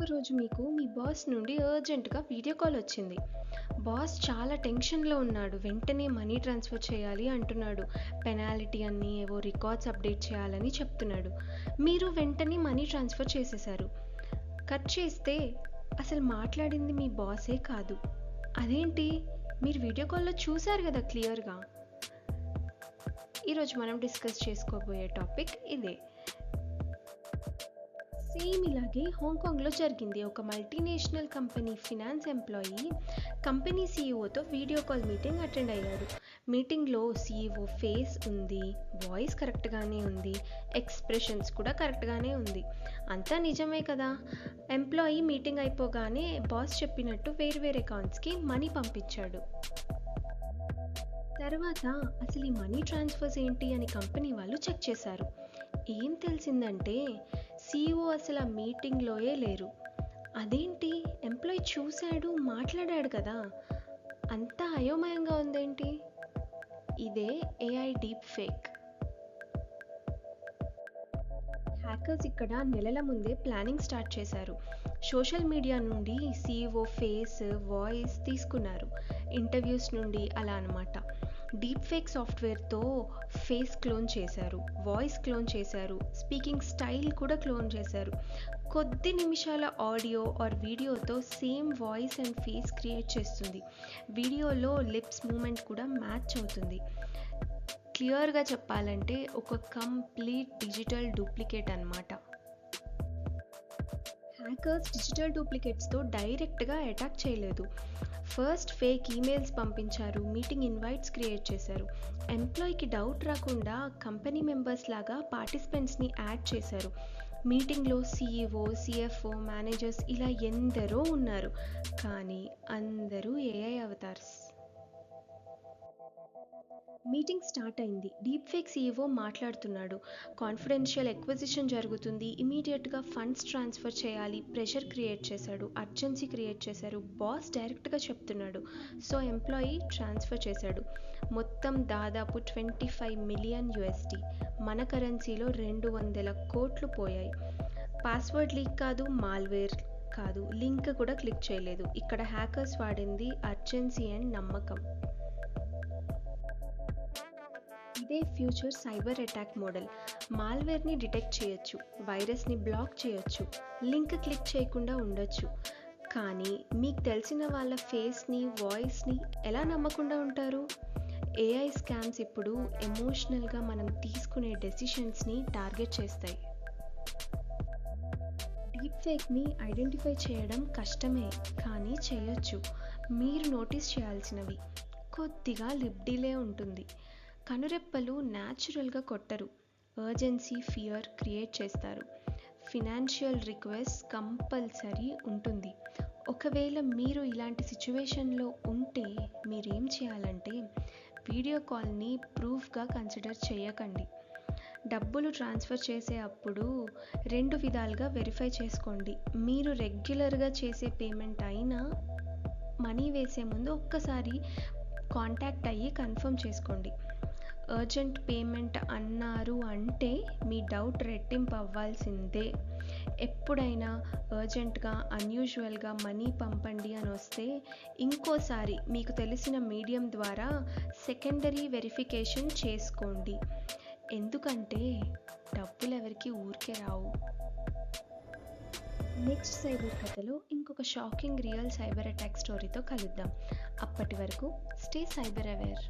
ఒకరోజు మీకు మీ బాస్ నుండి అర్జెంటుగా వీడియో కాల్ వచ్చింది. బాస్ చాలా టెన్షన్‌లో ఉన్నాడు. వెంటనే మనీ ట్రాన్స్‌ఫర్ చేయాలి అంటున్నాడు. పెనాల్టీ అని, ఏవో రికార్డ్స్ అప్డేట్ చేయాలని చెప్తున్నాడు. మీరు వెంటనే మనీ ట్రాన్స్‌ఫర్ చేసేశారు. కట్ చేస్తే అసలు మాట్లాడింది మీ బాసే కాదు. అదేంటి? మీరు వీడియో కాల్‌లో చూసారు గదా క్లియర్‌గా. ఈరోజు మనం డిస్కస్ చేసుకోబోయే టాపిక్ ఇదే. సేమ్ ఇలాగే హాంకాంగ్లో జరిగింది. ఒక multinational company finance employee company సీఈఓతో వీడియో కాల్ మీటింగ్ అటెండ్ అయ్యాడు. మీటింగ్లో సీఈఓ ఫేస్ ఉంది, వాయిస్ కరెక్ట్గానే ఉంది, ఎక్స్ప్రెషన్స్ కూడా కరెక్ట్గానే ఉంది. అంతా నిజమే కదా. ఎంప్లాయీ మీటింగ్ అయిపోగానే బాస్ చెప్పినట్టు వేరే అకౌంట్స్కి మనీ పంపించాడు. తర్వాత అసలు ఈ మనీ ట్రాన్స్ఫర్స్ ఏంటి అని కంపెనీ వాళ్ళు చెక్ చేశారు. ఏం తెలిసిందంటే సీఈఓ అసలు ఆ మీటింగ్లోయే లేరు. అదేంటి? ఎంప్లాయీ చూశాడు, మాట్లాడాడు కదా. అంతా అయోమయంగా ఉందేంటి? ఇదే ఏఐ డీప్ ఫేక్. హ్యాకర్స్ ఇక్కడ నెలల ముందే ప్లానింగ్ స్టార్ట్ చేశారు. సోషల్ మీడియా నుండి సీఈఓ ఫేస్, వాయిస్ తీసుకున్నారు. ఇంటర్వ్యూస్ నుండి అలా అన్నమాట. డీప్ ఫేక్ సాఫ్ట్వేర్తో ఫేస్ క్లోన్ చేశారు, వాయిస్ క్లోన్ చేశారు, స్పీకింగ్ స్టైల్ కూడా క్లోన్ చేశారు. కొద్ది నిమిషాల ఆడియో ఆర్ వీడియోతో same voice and face create చేస్తుంది. వీడియోలో లిప్స్ మూమెంట్ కూడా మ్యాచ్ అవుతుంది. క్లియర్గా చెప్పాలంటే ఒక కంప్లీట్ డిజిటల్ డూప్లికేట్ అన్నమాట. హ్యాకర్స్ డిజిటల్ డూప్లికేట్స్తో డైరెక్ట్గా అటాక్ చేయలేదు. ఫస్ట్ ఫేక్ ఈమెయిల్స్ పంపించారు, మీటింగ్ ఇన్వైట్స్ క్రియేట్ చేశారు. ఎంప్లాయీకి డౌట్ రాకుండా కంపెనీ మెంబర్స్ లాగా పార్టిసిపెంట్స్ని యాడ్ చేశారు. మీటింగ్లో సీఈఓ, సిఎఫ్ఓ, మేనేజర్స్ ఇలా ఎందరో ఉన్నారు, కానీ అందరూ ఏఐ అవతార్స్. మీటింగ్ స్టార్ట్ అయింది. డీప్ ఫేక్ సీఈఓ మాట్లాడుతున్నాడు. కాన్ఫిడెన్షియల్ ఎక్విజిషన్ జరుగుతుంది, ఇమీడియట్గా ఫండ్స్ ట్రాన్స్ఫర్ చేయాలి. ప్రెషర్ క్రియేట్ చేశాడు, అర్జెన్సీ క్రియేట్ చేశారు. బాస్ డైరెక్ట్గా చెప్తున్నాడు. సో ఎంప్లాయీ ట్రాన్స్ఫర్ చేశాడు. మొత్తం దాదాపు 25 మిలియన్ USD, మన కరెన్సీలో 200 కోట్లు పోయాయి. పాస్వర్డ్ లీక్ కాదు, మాల్వేర్ కాదు, లింక్ కూడా క్లిక్ చేయలేదు. ఇక్కడ హ్యాకర్స్ వాడింది అర్జెన్సీ అండ్ నమ్మకం. ఇదే ఫ్యూచర్ సైబర్ అటాక్ మోడల్. మాల్వేర్ని డిటెక్ట్ చేయొచ్చు, వైరస్ని బ్లాక్ చేయొచ్చు, లింక్ క్లిక్ చేయకుండా ఉండొచ్చు. కానీ మీకు తెలిసిన వాళ్ళ ఫేస్ని, వాయిస్ని ఎలా నమ్మకుండా ఉంటారు? ఏఐ స్కామ్స్ ఇప్పుడు ఎమోషనల్గా మనం తీసుకునే డెసిషన్స్ని టార్గెట్ చేస్తాయి. డీప్ ఫేక్ని ఐడెంటిఫై చేయడం కష్టమే, కానీ చేయొచ్చు. మీరు నోటీస్ చేయాల్సినవి: కొద్దిగా లిప్ డిలే ఉంటుంది, కనురెప్పలు న్యాచురల్గా కొట్టరు, అర్జెన్సీ, ఫియర్ క్రియేట్ చేస్తారు, ఫినాన్షియల్ రిక్వెస్ట్ కంపల్సరీ ఉంటుంది. ఒకవేళ మీరు ఇలాంటి సిచ్యువేషన్లో ఉంటే మీరేం చేయాలంటే వీడియో కాల్ని ప్రూఫ్గా కన్సిడర్ చేయకండి. డబ్బులు ట్రాన్స్ఫర్ చేసే అప్పుడు 2 విధాలుగా వెరిఫై చేసుకోండి. మీరు రెగ్యులర్గా చేసే పేమెంట్ అయినా మనీ వేసే ముందు ఒక్కసారి కాంటాక్ట్ అయ్యి కన్ఫర్మ్ చేసుకోండి. అర్జెంట్ పేమెంట్ అన్నారు అంటే మీ డౌట్ రెట్టింపు అవ్వాల్సిందే. ఎప్పుడైనా అర్జెంట్గా, అన్యూజువల్గా మనీ పంపండి అని వస్తే ఇంకోసారి మీకు తెలిసిన మీడియం ద్వారా సెకండరీ వెరిఫికేషన్ చేసుకోండి. ఎందుకంటే డబ్బులు ఎవరికి ఊరికే రావు. నెక్స్ట్ సైబర్ కథలో ఇంకొక షాకింగ్ రియల్ సైబర్ అటాక్ స్టోరీతో కలుద్దాం. అప్పటి వరకు స్టే సైబర్ అవేర్.